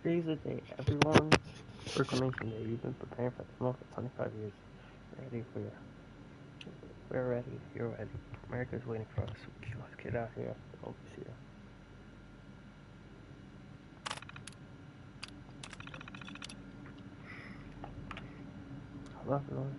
Today's the day. Everyone's proclamation day. We've been preparing for this moment for 25 years. Ready for you. We're ready. You're ready. America's waiting for us. Let's get out here. Don't be here. Hello, everyone.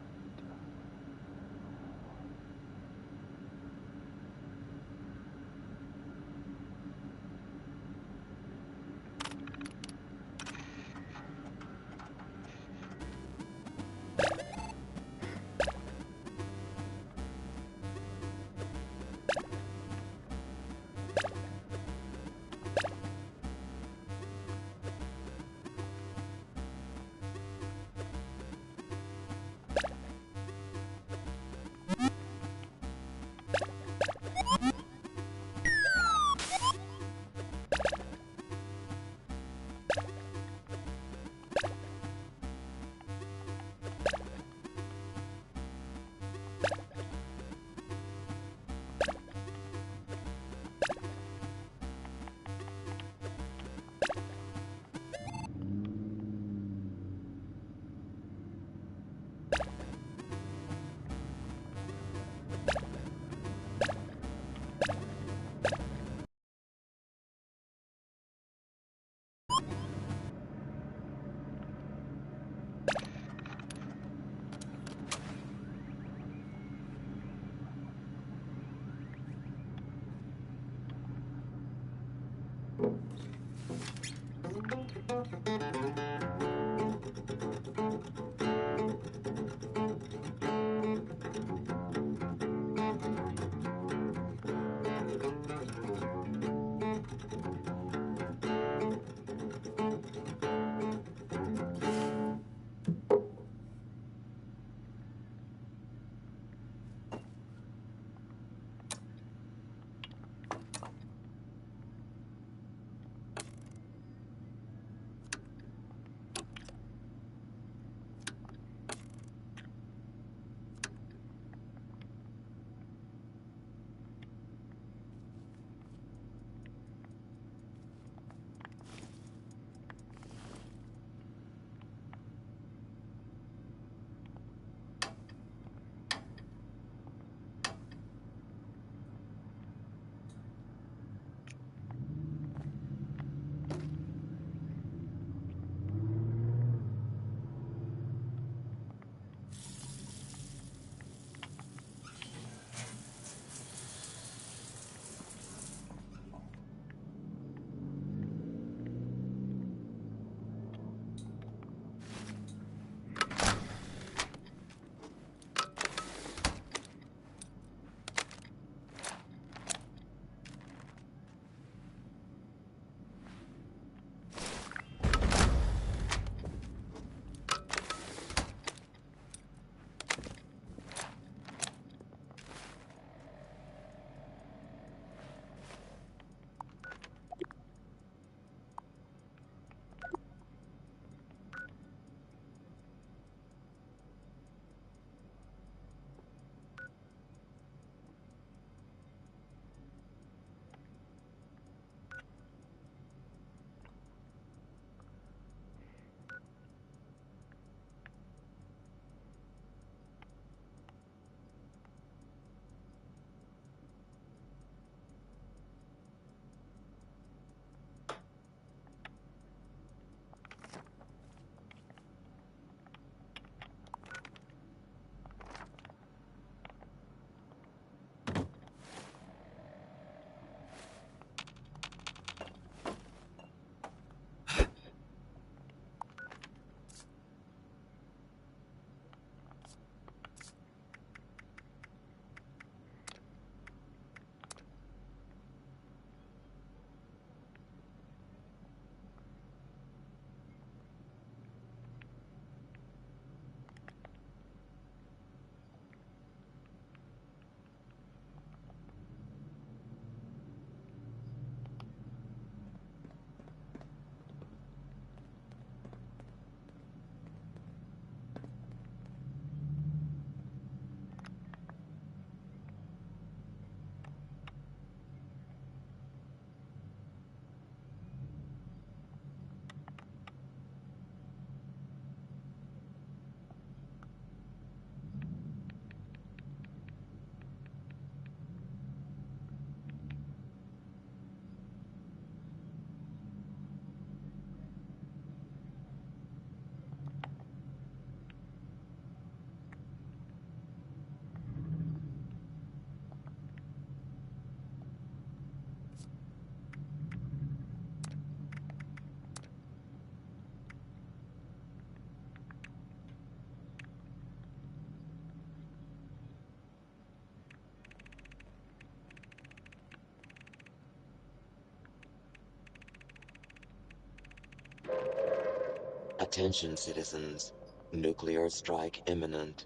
Attention, citizens. Nuclear strike imminent.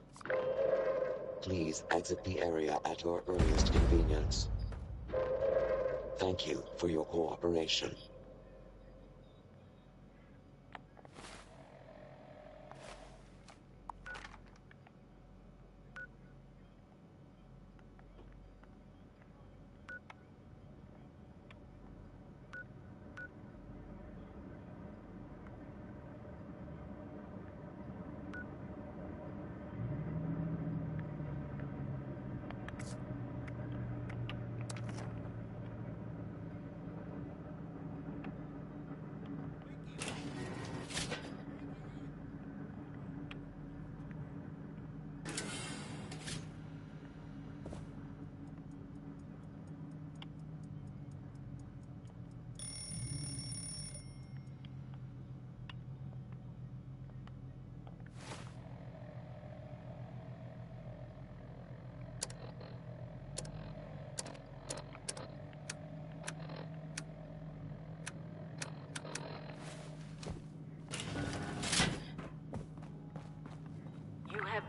Please exit the area at your earliest convenience. Thank you for your cooperation.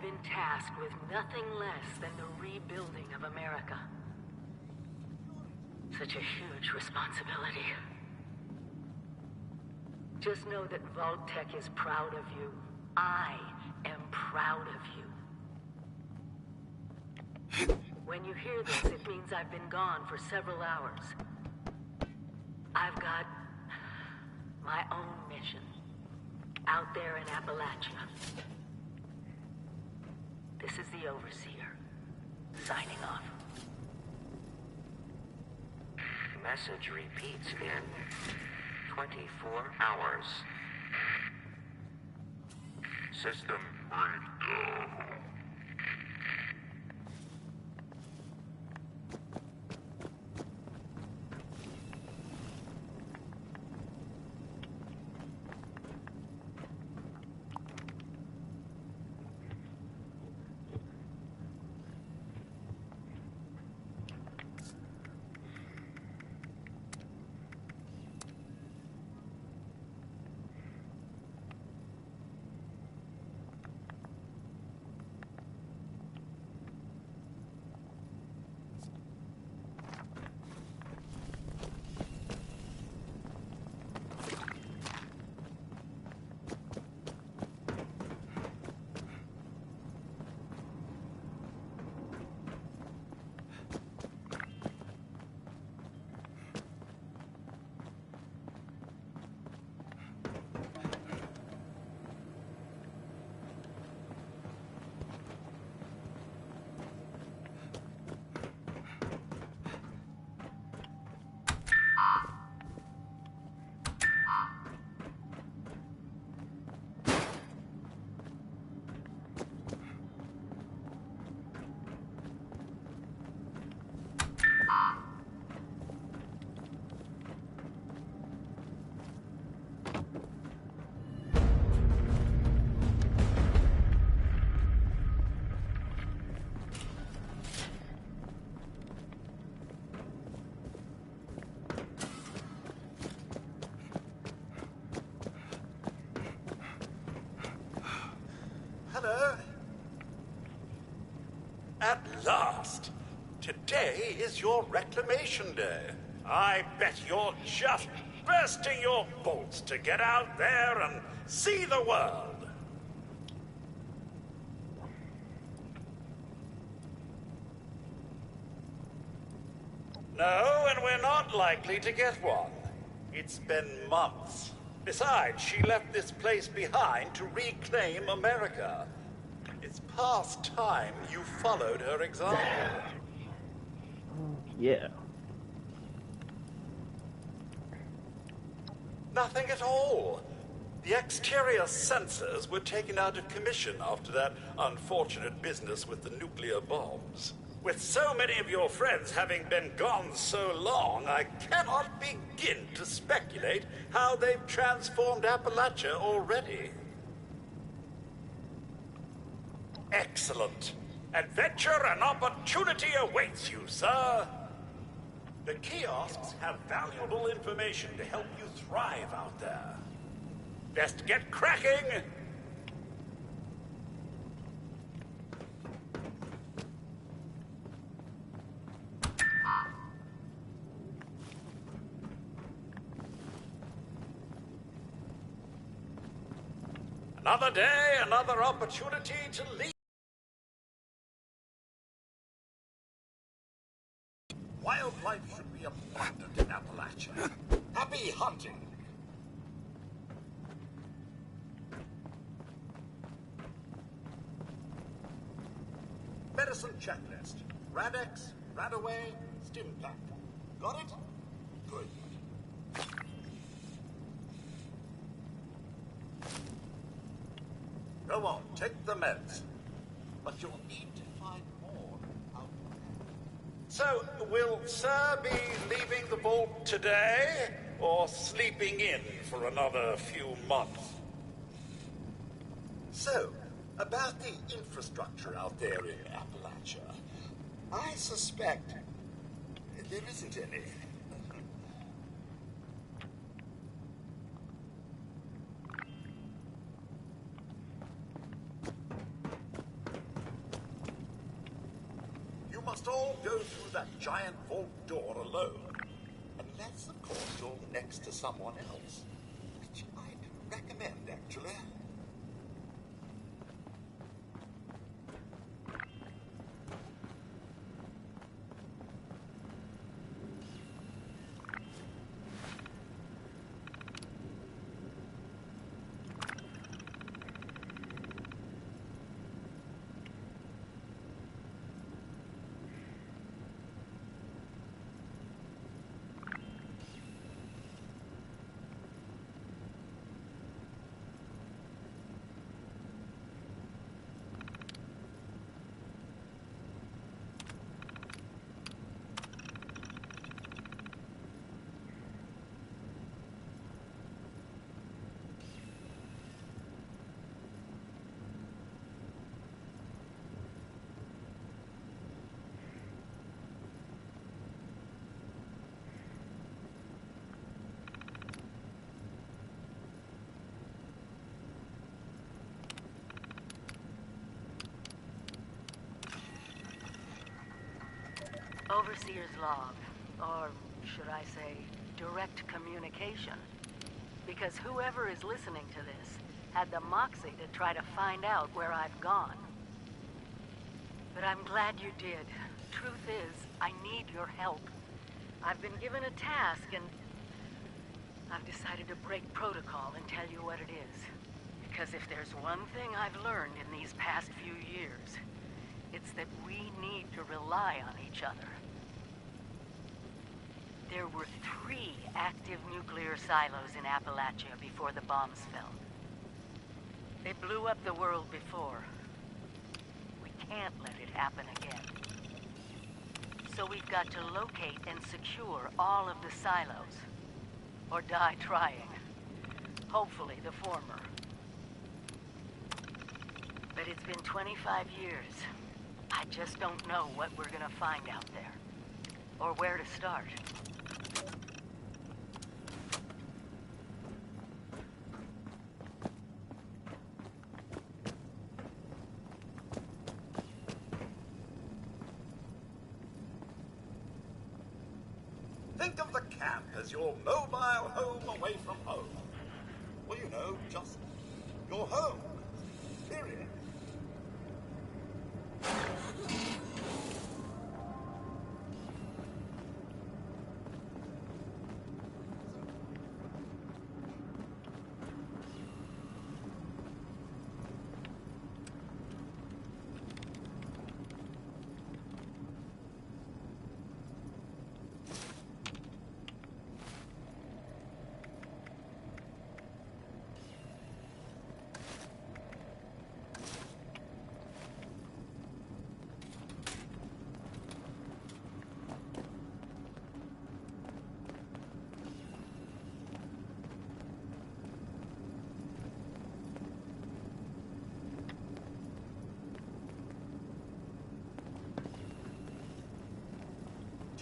Been tasked with nothing less than the rebuilding of America. Such a huge responsibility. Just know that Vault-Tec is proud of you. I am proud of you. When you hear this, it means I've been gone for several hours. I've got my own mission out there in Appalachia. This is the Overseer, signing off. Message repeats in 24 hours. System breakdown. Hello? At last! Today is your reclamation day. I bet you're just bursting your bolts to get out there and see the world. No, and we're not likely to get one. It's been months. Besides, she left this place behind to reclaim America. It's past time you followed her example. Yeah. Nothing at all. The exterior sensors were taken out of commission after that unfortunate business with the nuclear bombs. With so many of your friends having been gone so long, I cannot begin to speculate how they've transformed Appalachia already. Excellent. Adventure and opportunity awaits you, sir. The kiosks have valuable information to help you thrive out there. Best get cracking! Another day, another opportunity to leave. Wildlife should be abundant in Appalachia. Happy hunting! Medicine checklist. Radex, Radaway, Stimpack. Got it? Good. Go on, take the meds. But you'll need to find more out there. So, will Sir be leaving the vault today, or sleeping in for another few months? So, about the infrastructure out there in Appalachia, I suspect there isn't any. You must all go through that giant vault door alone. Unless, of course, you're next to someone else. Which I'd recommend, actually. Overseer's log, or should I say, direct communication. Because whoever is listening to this had the moxie to try to find out where I've gone. But I'm glad you did. Truth is, I need your help. I've been given a task and I've decided to break protocol and tell you what it is. Because if there's one thing I've learned in these past few years, it's that we need to rely on each other. There were 3 active nuclear silos in Appalachia before the bombs fell. They blew up the world before. We can't let it happen again. So we've got to locate and secure all of the silos. Or die trying. Hopefully the former. But it's been 25 years. I just don't know what we're gonna find out there. Or where to start. Think of the camp as your mobile home away from home. Well, you know, just your home. Period.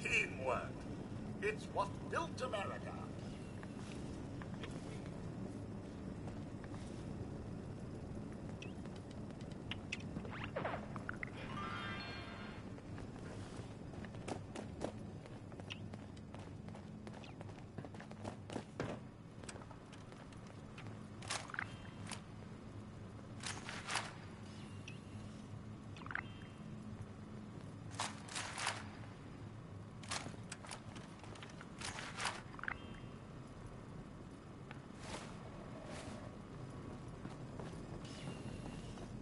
Teamwork. It's what built America.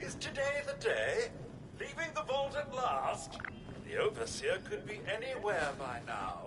Is today the day? Leaving the vault at last? The Overseer could be anywhere by now.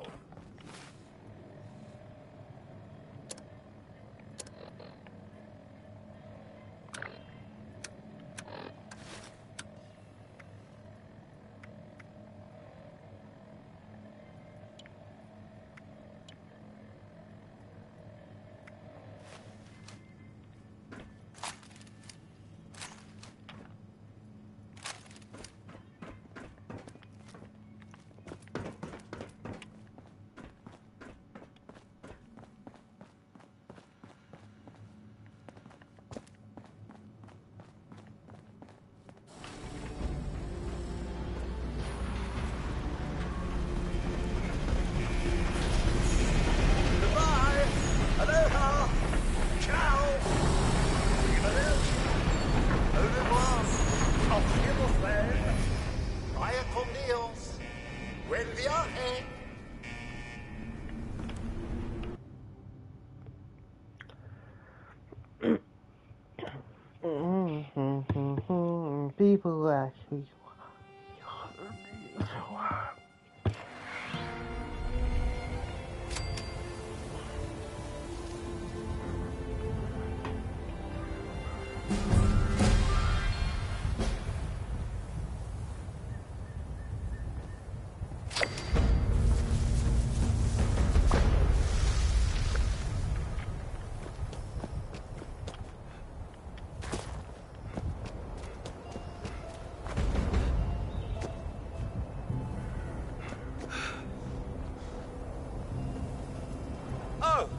People actually.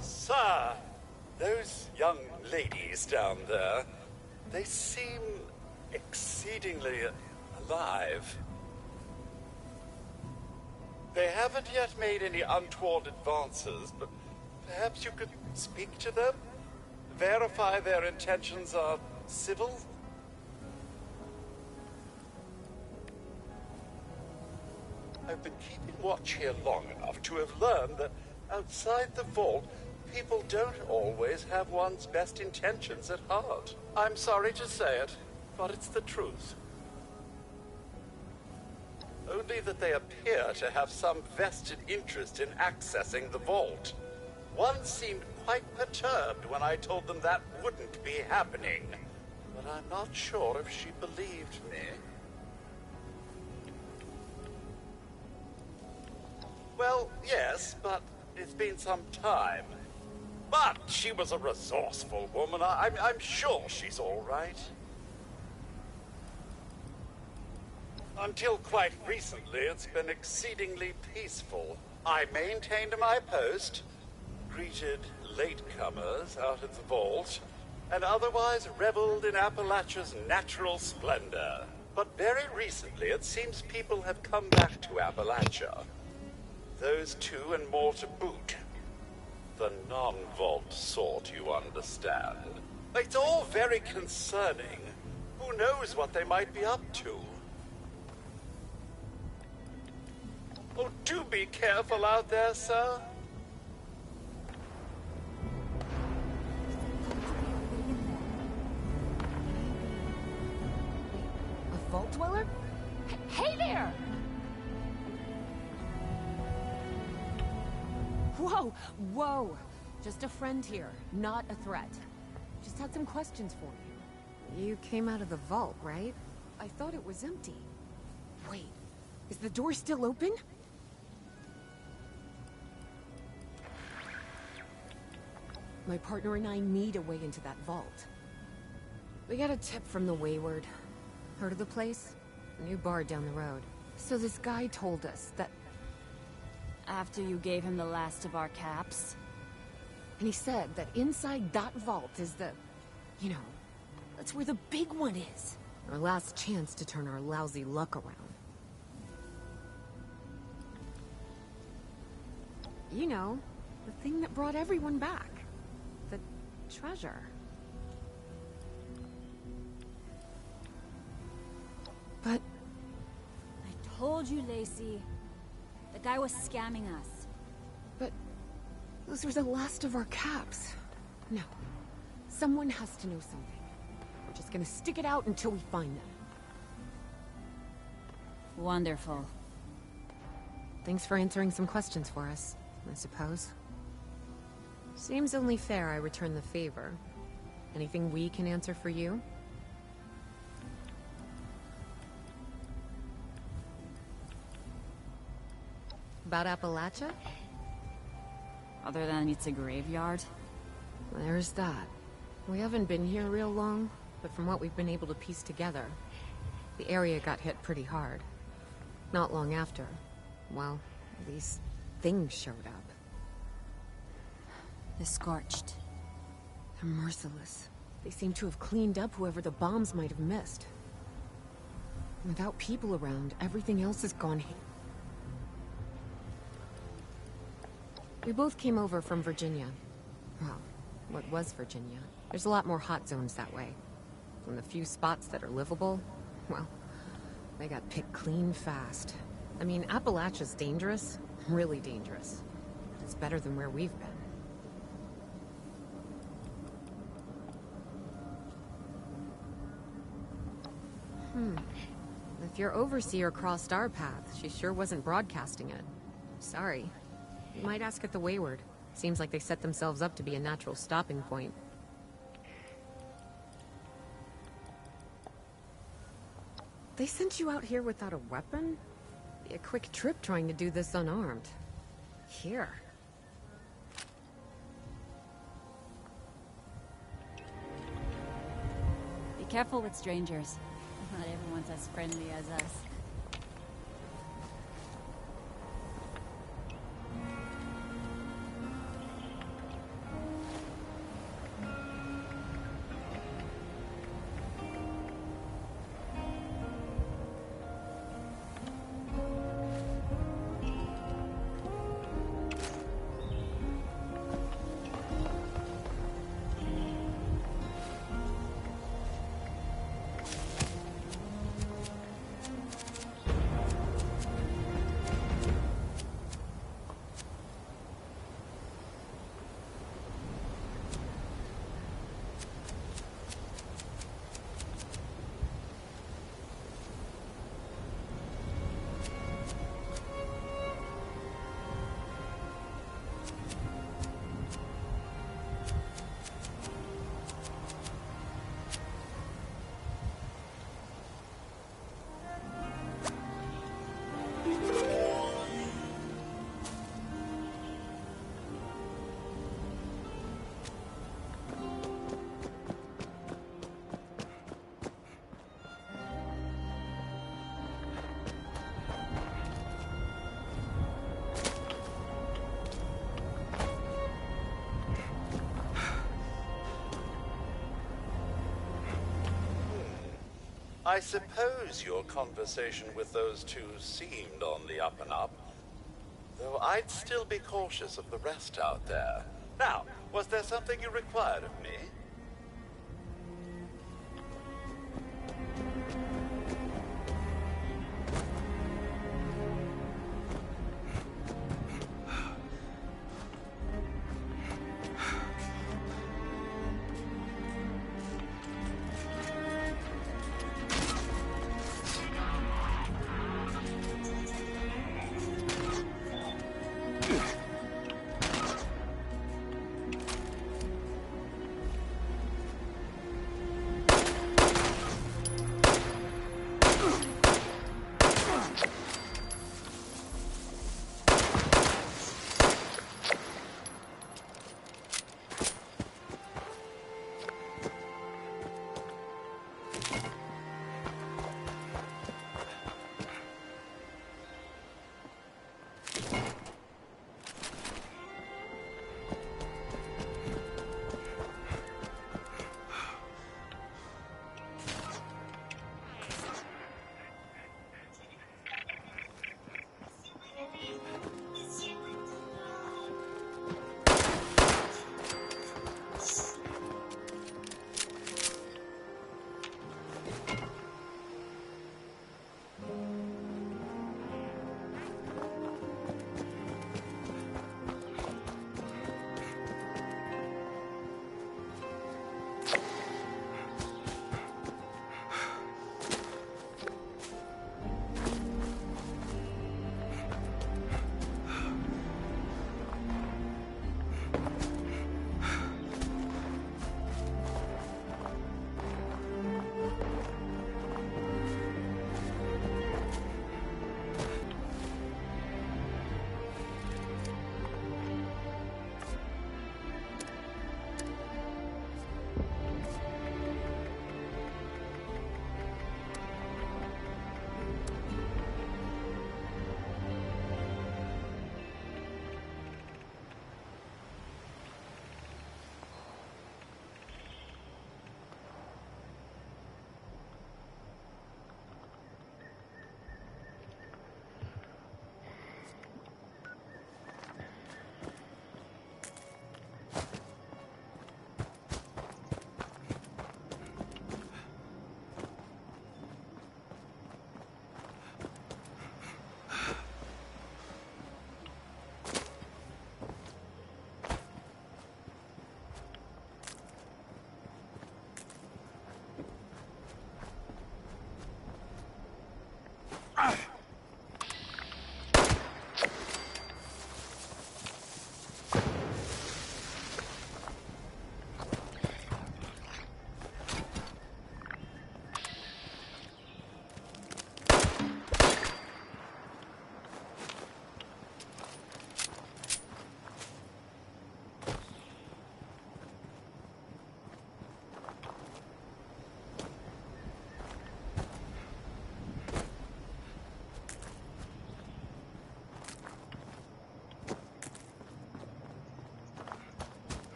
Sir, those young ladies down there, they seem exceedingly alive. They haven't yet made any untoward advances, but perhaps you could speak to them? Verify their intentions are civil? I've been keeping watch here long enough to have learned that outside the vault, people don't always have one's best intentions at heart. I'm sorry to say it, but it's the truth. Only that they appear to have some vested interest in accessing the vault. One seemed quite perturbed when I told them that wouldn't be happening, but I'm not sure if she believed me. Well, yes, but it's been some time. But she was a resourceful woman. I'm sure she's all right. Until quite recently, it's been exceedingly peaceful. I maintained my post, greeted latecomers out at the vault, and otherwise reveled in Appalachia's natural splendor. But very recently, it seems people have come back to Appalachia. Those two and more to boot. The non-vault sort, you understand. It's all very concerning. Who knows what they might be up to? Oh, do be careful out there, sir. A vault dweller? Hey there! Whoa, whoa! Just a friend here, not a threat. Just had some questions for you. You came out of the vault, right? I thought it was empty. Wait, is the door still open? My partner and I need a way into that vault. We got a tip from the Wayward. Heard of the place? A new bar down the road. So this guy told us that... After you gave him the last of our caps? And he said that inside that vault is the... You know, that's where the big one is. Our last chance to turn our lousy luck around. You know, the thing that brought everyone back. The treasure. But... I told you, Lacey. The guy was scamming us. But... those were the last of our caps. No. Someone has to know something. We're just gonna stick it out until we find them. Wonderful. Thanks for answering some questions for us, I suppose. Seems only fair I return the favor. Anything we can answer for you? About Appalachia? Other than it's a graveyard? There's that. We haven't been here real long, but from what we've been able to piece together, the area got hit pretty hard. Not long after, well, these things showed up. The Scorched. They're merciless. They seem to have cleaned up whoever the bombs might have missed. Without people around, everything else is gone. We both came over from Virginia. Well, what was Virginia? There's a lot more hot zones that way. And the few spots that are livable, well, they got picked clean fast. I mean, Appalachia's dangerous. Really dangerous. It's better than where we've been. If your overseer crossed our path, she sure wasn't broadcasting it. Sorry. You might ask at the Wayward. Seems like they set themselves up to be a natural stopping point. They sent you out here without a weapon? Be a quick trip trying to do this unarmed. Here. Be careful with strangers. Not everyone's as friendly as us. I suppose your conversation with those two seemed on the up and up, though I'd still be cautious of the rest out there. Now, was there something you required of me?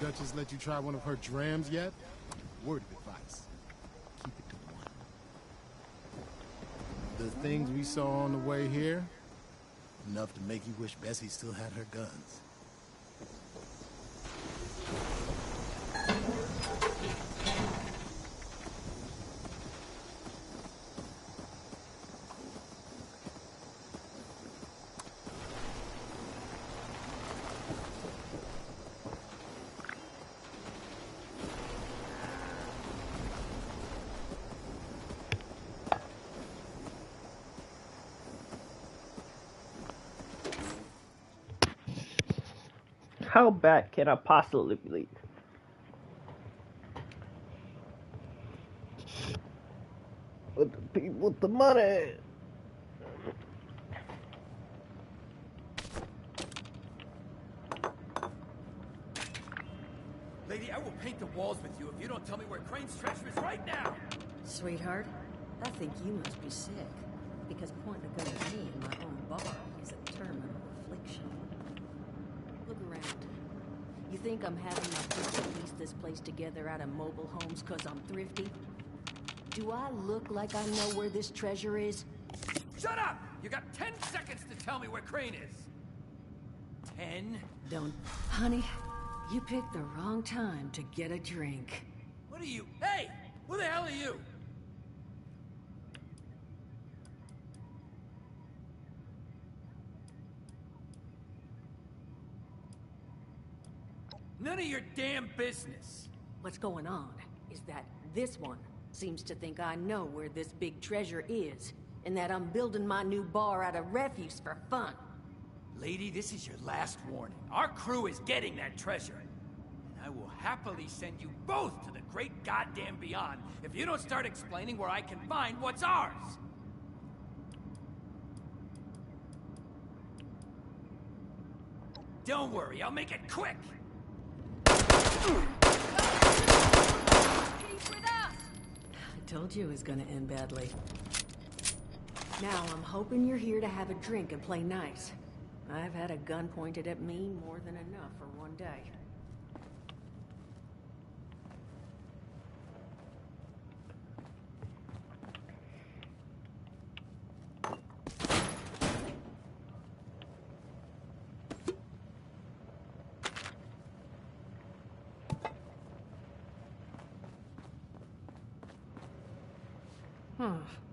Duchess let you try one of her drams yet? Word of advice. Keep it to one. The things we saw on the way here, enough to make you wish Bessie still had her guns. How bad can I possibly be? With the people with the money. Lady, I will paint the walls with you if you don't tell me where Crane's treasure is right now! Sweetheart, I think you must be sick. Because pointing a gun at me in my own bar is a terminal affliction. Look around. You think I'm having my people piece this place together out of mobile homes because I'm thrifty? Do I look like I know where this treasure is? Shut up! You got 10 seconds to tell me where Crane is! 10? Don't... Honey, you picked the wrong time to get a drink. What are you... Hey! Who the hell are you? None of your damn business. What's going on is that this one seems to think I know where this big treasure is, and that I'm building my new bar out of refuse for fun. Lady, this is your last warning. Our crew is getting that treasure. And I will happily send you both to the great goddamn beyond if you don't start explaining where I can find what's ours. Don't worry, I'll make it quick. I told you it was gonna end badly. Now I'm hoping you're here to have a drink and play nice. I've had a gun pointed at me more than enough for one day.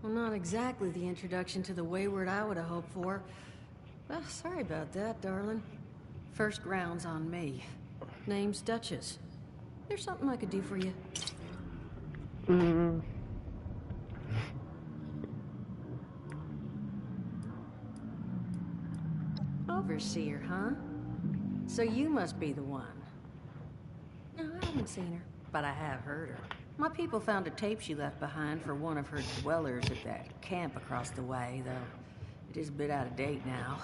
Well, not exactly the introduction to the Wayward I would have hoped for. Well, sorry about that, darling. First round's on me. Name's Duchess. There's something I could do for you. Overseer, huh? So you must be the one. No, I haven't seen her, but I have heard her. My people found a tape she left behind for one of her dwellers at that camp across the way, though it is a bit out of date now.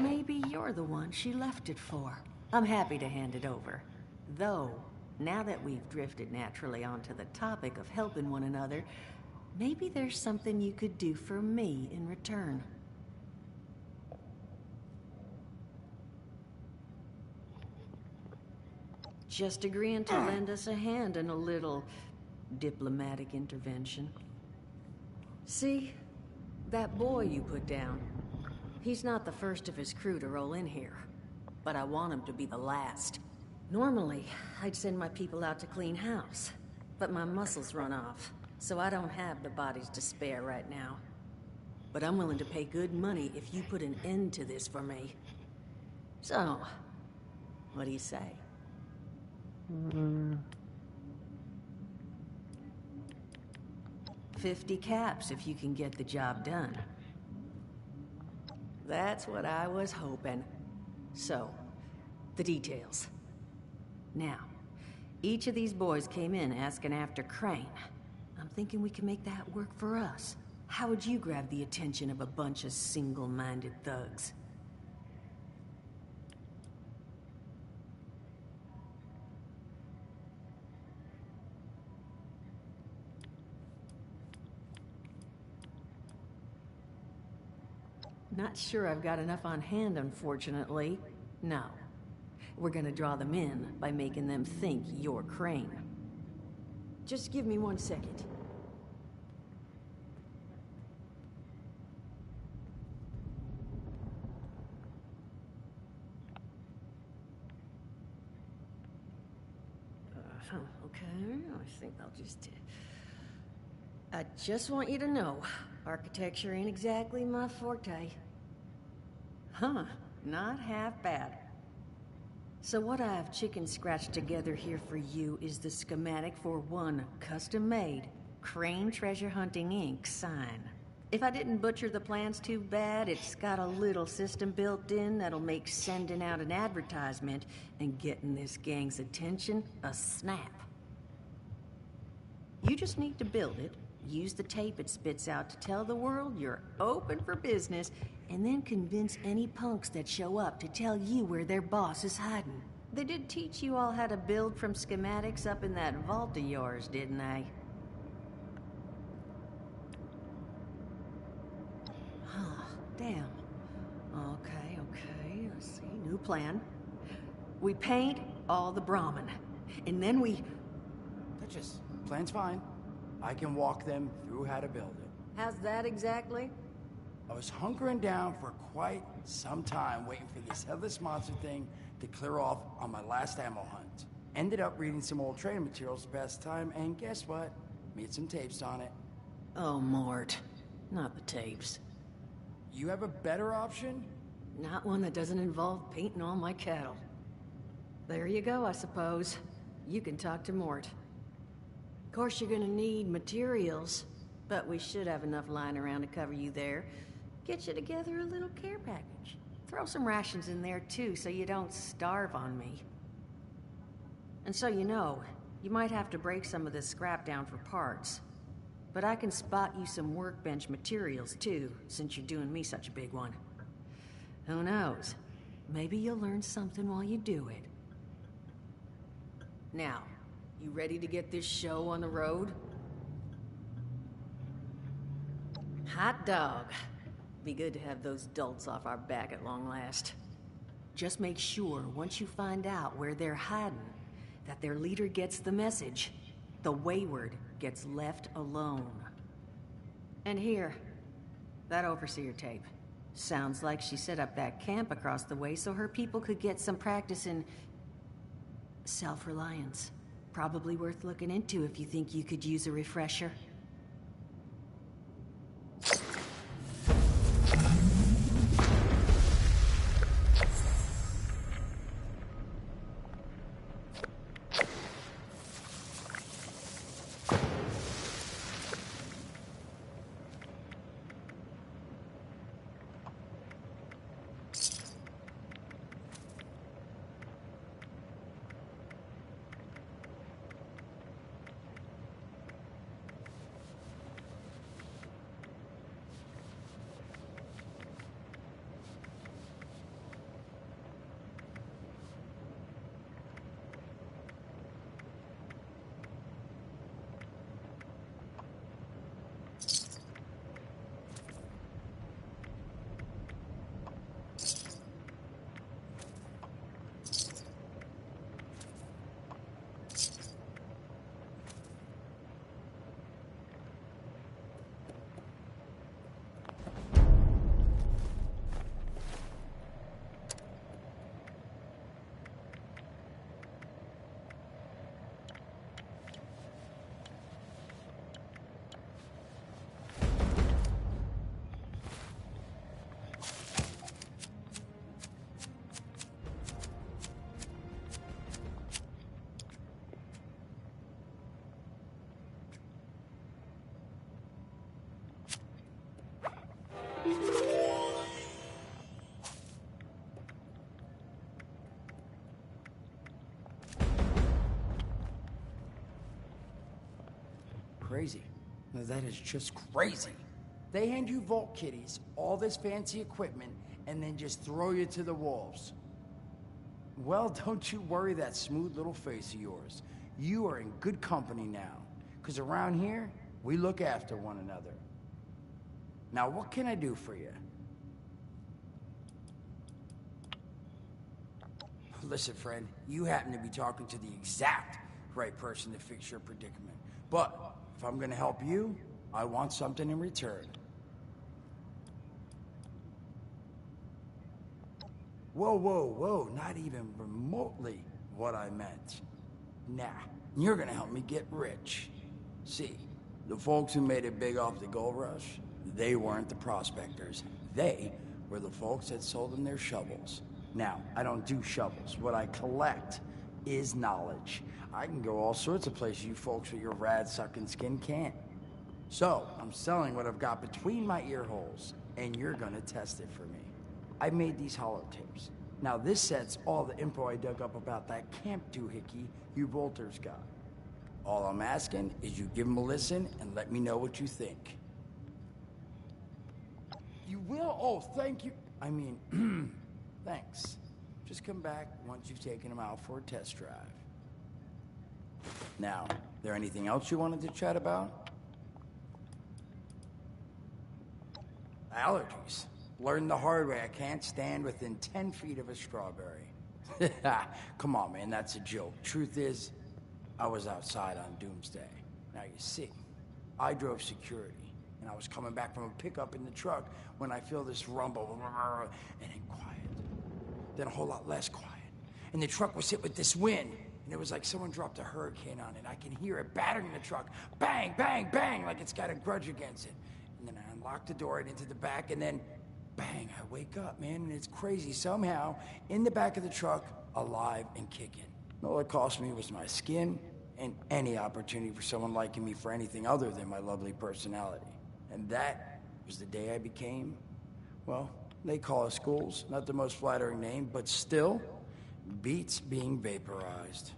Maybe you're the one she left it for. I'm happy to hand it over. Though, now that we've drifted naturally onto the topic of helping one another, maybe there's something you could do for me in return. Just agreeing to lend us a hand in a little diplomatic intervention. See, that boy you put down, he's not the first of his crew to roll in here, but I want him to be the last. Normally, I'd send my people out to clean house, but my muscles run off, so I don't have the bodies to spare right now. But I'm willing to pay good money if you put an end to this for me. So, what do you say? 50 caps if you can get the job done. That's what I was hoping. So, the details. Now, each of these boys came in asking after Crane. I'm thinking we can make that work for us. How would you grab the attention of a bunch of single-minded thugs? Not sure I've got enough on hand, unfortunately. No. We're gonna draw them in by making them think you're Crane. Just give me 1 second. Okay, I think I'll just... I just want you to know, architecture ain't exactly my forte. Huh, not half bad. So what I've chicken scratched together here for you is the schematic for one custom-made Crane Treasure Hunting Inc. sign. If I didn't butcher the plans too bad, it's got a little system built in that'll make sending out an advertisement and getting this gang's attention a snap. You just need to build it, use the tape it spits out to tell the world you're open for business, and then convince any punks that show up to tell you where their boss is hiding. They did teach you all how to build from schematics up in that vault of yours, didn't they? Huh, damn. Okay, let's see, new plan. We paint all the Brahmin, and then we... Duchess, plan's fine. I can walk them through how to build it. How's that exactly? I was hunkering down for quite some time waiting for this headless monster thing to clear off on my last ammo hunt. Ended up reading some old training materials to pass time, and guess what? Made some tapes on it. Oh, Mort. Not the tapes. You have a better option? Not one that doesn't involve painting all my cattle. There you go, I suppose. You can talk to Mort. Of course, you're gonna need materials, but we should have enough lying around to cover you there. Get you together a little care package. Throw some rations in there, too, so you don't starve on me. And so you know, you might have to break some of this scrap down for parts. But I can spot you some workbench materials, too, since you're doing me such a big one. Who knows? Maybe you'll learn something while you do it. Now, you ready to get this show on the road? Hot dog. Be good to have those dolts off our back at long last. Just make sure, once you find out where they're hiding, that their leader gets the message. The wayward gets left alone. And here, that overseer tape. Sounds like she set up that camp across the way so her people could get some practice in... self-reliance. Probably worth looking into if you think you could use a refresher. Crazy. Now, that is just crazy. They hand you vault kitties, all this fancy equipment, and then just throw you to the wolves. Well, don't you worry that smooth little face of yours. You are in good company now. Because around here, we look after one another. Now, what can I do for you? Listen, friend, you happen to be talking to the exact right person to fix your predicament. But if I'm gonna help you, I want something in return. Whoa, whoa, whoa, not even remotely what I meant. Nah, you're gonna help me get rich. See, the folks who made it big off the gold rush, they weren't the prospectors. They were the folks that sold them their shovels. Now, I don't do shovels. What I collect is knowledge. I can go all sorts of places you folks with your rad-sucking skin can't. So, I'm selling what I've got between my ear holes, and you're gonna test it for me. I made these holotapes. Now, this set's all the info I dug up about that camp doohickey you Volters got. All I'm asking is you give them a listen and let me know what you think. You will? Oh, thank you. I mean, thanks. Just come back once you've taken them out for a test drive. Now, there anything else you wanted to chat about? Allergies. Learned the hard way. I can't stand within 10 feet of a strawberry. Come on, man, that's a joke. Truth is, I was outside on Doomsday. Now, you see, I drove security, and I was coming back from a pickup in the truck when I feel this rumble, and then quiet. Then a whole lot less quiet. And the truck was hit with this wind, and it was like someone dropped a hurricane on it. I can hear it battering the truck. Bang, bang, bang, like it's got a grudge against it. And then I unlocked the door and into the back, and then bang, I wake up, man, and it's crazy. Somehow, in the back of the truck, alive and kicking. All it cost me was my skin and any opportunity for someone liking me for anything other than my lovely personality. And that was the day I became, well, they call us ghouls. Not the most flattering name, but still, beats being vaporized.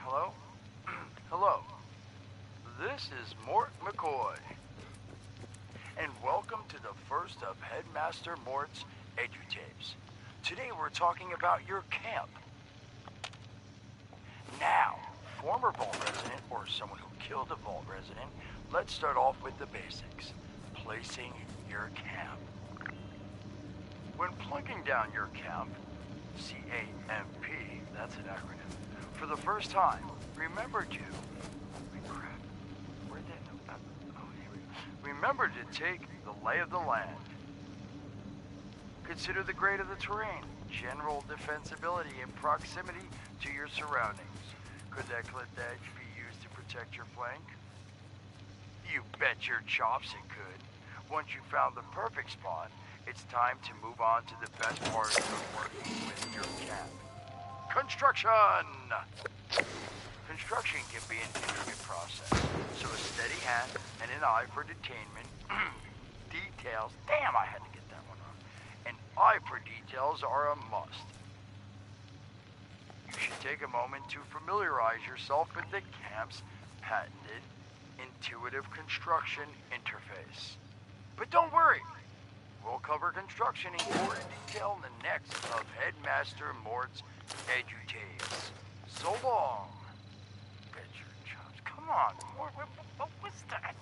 Hello? Hello. This is Mort McCoy. And welcome to the first of Headmaster Mort's EduTapes. Today we're talking about your camp. Now, former Vault resident or someone who killed a Vault resident, let's start off with the basics. Placing your camp. When plunking down your camp, C-A-M-P, that's an acronym, for the first time, remember to... Remember to take the lay of the land. Consider the grade of the terrain, general defensibility, and proximity to your surroundings. Could that clip edge be used to protect your flank? You bet your chops it could. Once you found the perfect spot, it's time to move on to the best part of working with your camp. Construction! Construction can be an intricate process, so a steady hand and an eye for detainment, details, damn I had to get that one on, an eye for details are a must. You should take a moment to familiarize yourself with the camp's patented intuitive construction interface. But don't worry, we'll cover construction in more detail in the next of Headmaster Mort's Edutainments. So long. Bet your chops. Come on, Mort, what was that?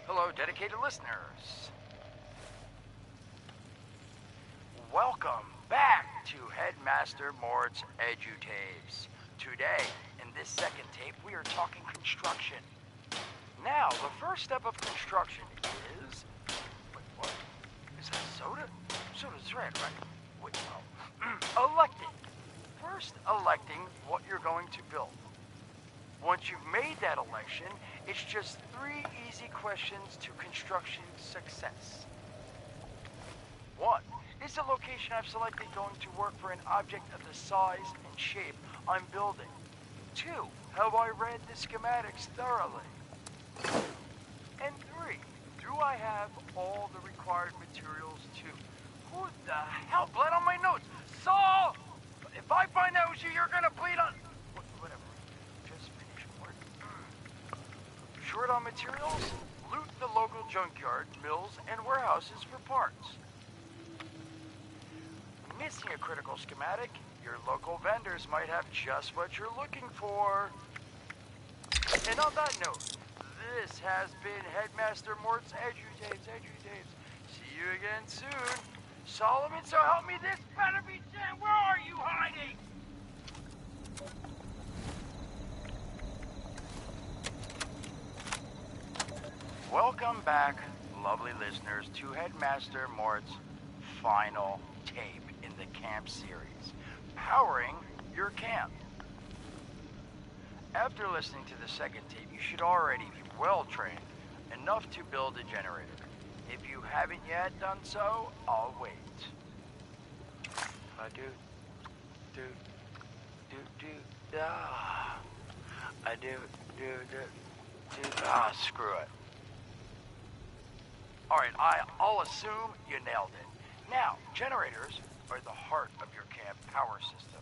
Hello, dedicated listeners. Welcome back to Headmaster Mort's Edutainments. Today, in this second tape, we are talking construction. Now, the first step of construction is... Wait, what? Is that soda? Soda's red, right? Wait, no. Electing. First, electing what you're going to build. Once you've made that election, it's just 3 easy questions to construction success. 1. Is the location I've selected going to work for an object of the size and shape I'm building? 2. Have I read the schematics thoroughly? And 3. Do I have all the required materials too? Who the hell bled on my notes? Saul! If I find out it was you, you're gonna bleed on... Whatever. Short on materials? Loot the local junkyard, mills, and warehouses for parts. Missing a critical schematic? Your local vendors might have just what you're looking for. And on that note, this has been Headmaster Mort's Edutainments. See you again soon. Solomon, so help me, this better be Sam. Where are you hiding? Welcome back, lovely listeners, to Headmaster Mort's final tape in the camp series, Powering Your Camp. After listening to the second tape, you should already be well trained enough to build a generator. If you haven't yet done so, I'll wait. Screw it. Alright, I'll assume you nailed it. Now, generators are the heart of your camp power system.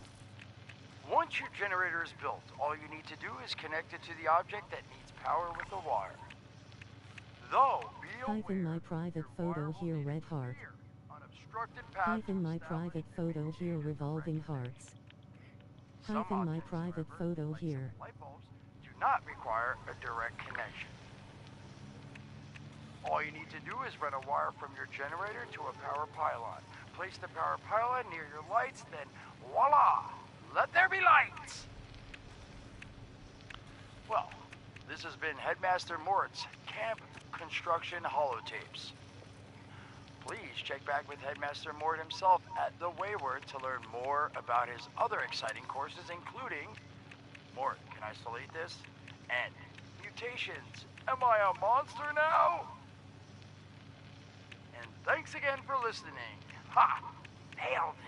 Once your generator is built, all you need to do is connect it to the object that needs power with a wire. Though, Hyphen my private photo here, red heart. Hyphen my private photo here, revolving hearts. Hyphen my private photo here. Light bulbs do not require a direct connection. All you need to do is run a wire from your generator to a power pylon. Place the power pylon near your lights, then voila! Let there be lights! Well, this has been Headmaster Mort's Camp Construction Holotapes. Please check back with Headmaster Mort himself at the Wayward to learn more about his other exciting courses, including... Mort, can I still eat this? And mutations. Am I a monster now? And thanks again for listening. Ha! Nailed it!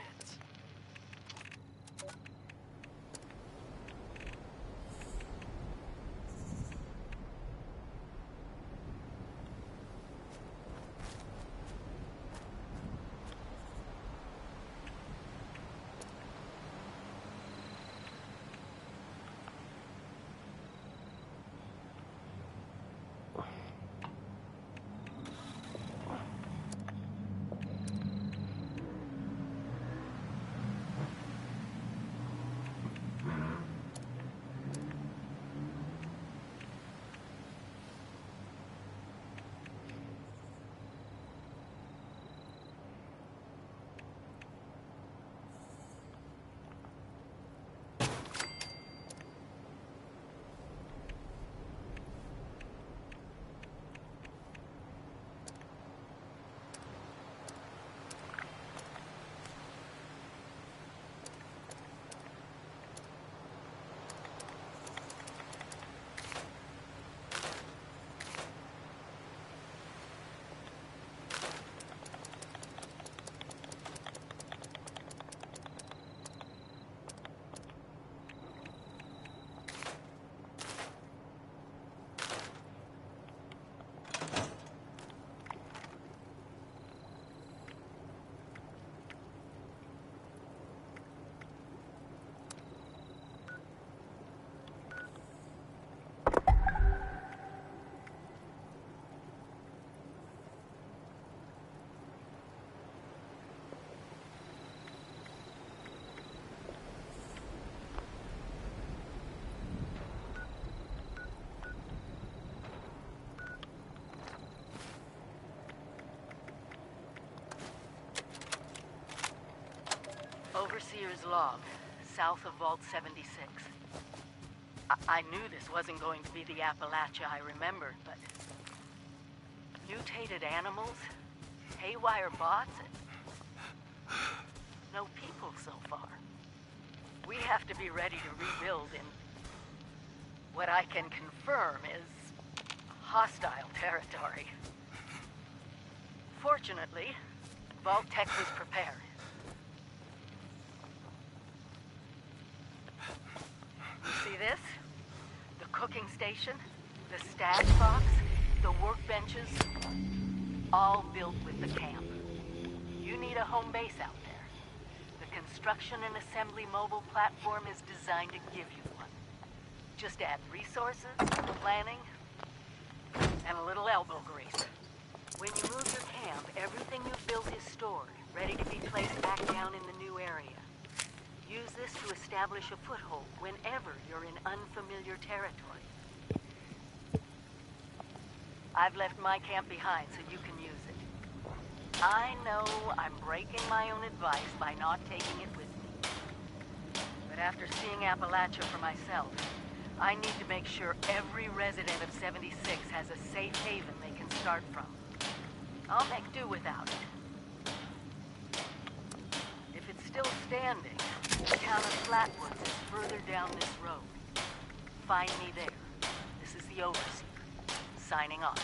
Commander's log, south of Vault 76. I knew this wasn't going to be the Appalachia I remembered, but... mutated animals? Haywire bots? No people so far. We have to be ready to rebuild in... what I can confirm is... hostile territory. Fortunately, Vault-Tec was prepared. You see this? The cooking station, the stash box, the workbenches, all built with the camp. You need a home base out there. The construction and assembly mobile platform is designed to give you one. Just add resources, planning, and a little elbow grease. When you move your camp, everything you've built is stored, ready to be placed back down in the new area. Use this to establish a foothold whenever you're in unfamiliar territory. I've left my camp behind so you can use it. I know I'm breaking my own advice by not taking it with me. But after seeing Appalachia for myself, I need to make sure every resident of 76 has a safe haven they can start from. I'll make do without it. If it's still standing, the town of Flatwoods is further down this road. Find me there. This is the Overseer, signing off.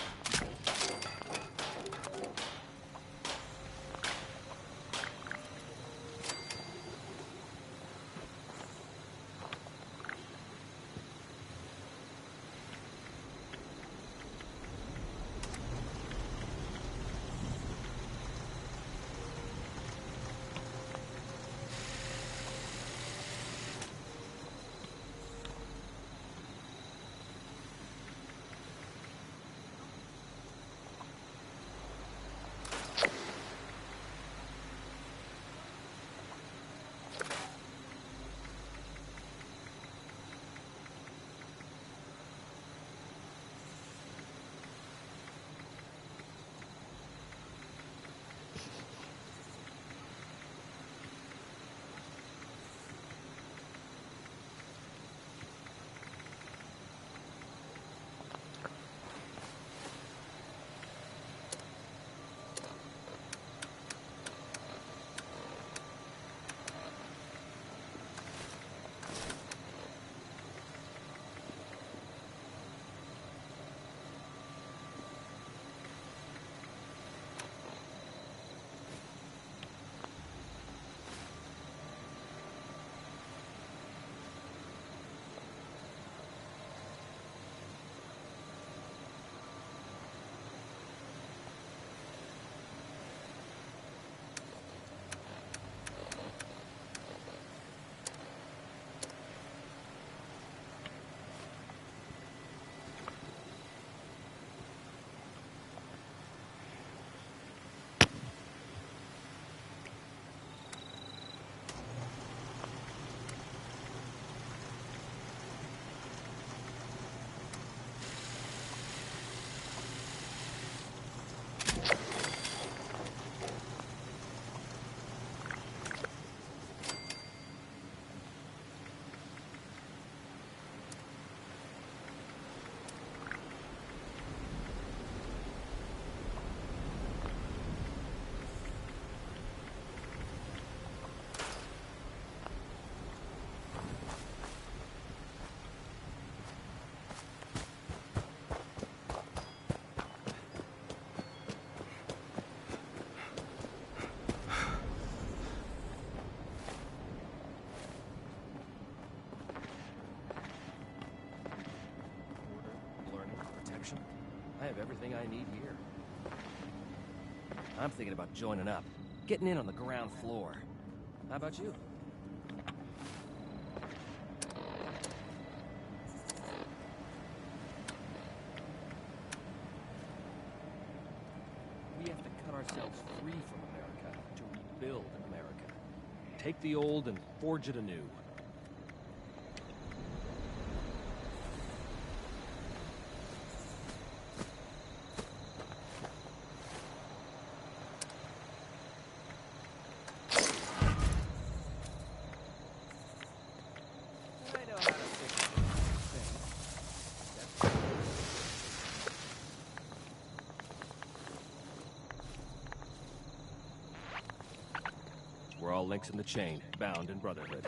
I have everything I need here. I'm thinking about joining up, getting in on the ground floor. How about you? We have to cut ourselves free from America to rebuild America. Take the old and forge it anew. all links in the chain, bound in brotherhood.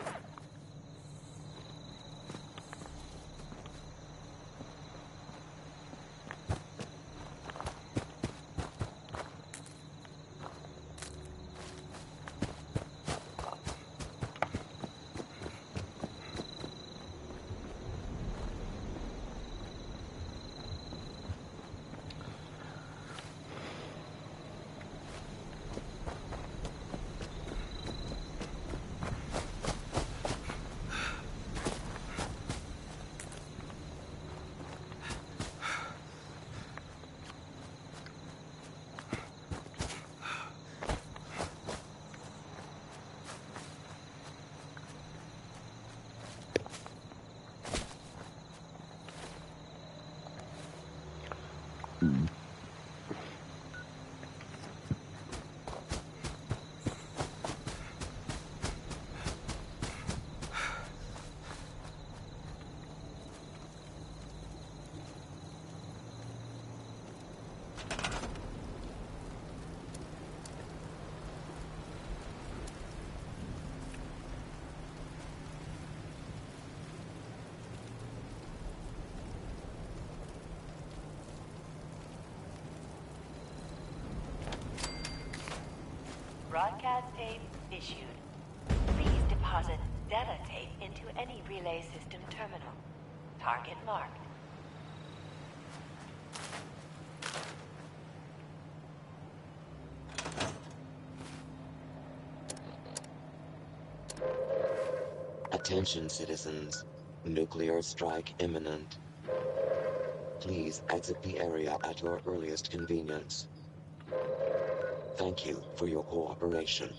Broadcast tape issued. Please deposit data tape into any relay system terminal. Target marked. Attention, citizens. Nuclear strike imminent. Please exit the area at your earliest convenience. Thank you for your cooperation.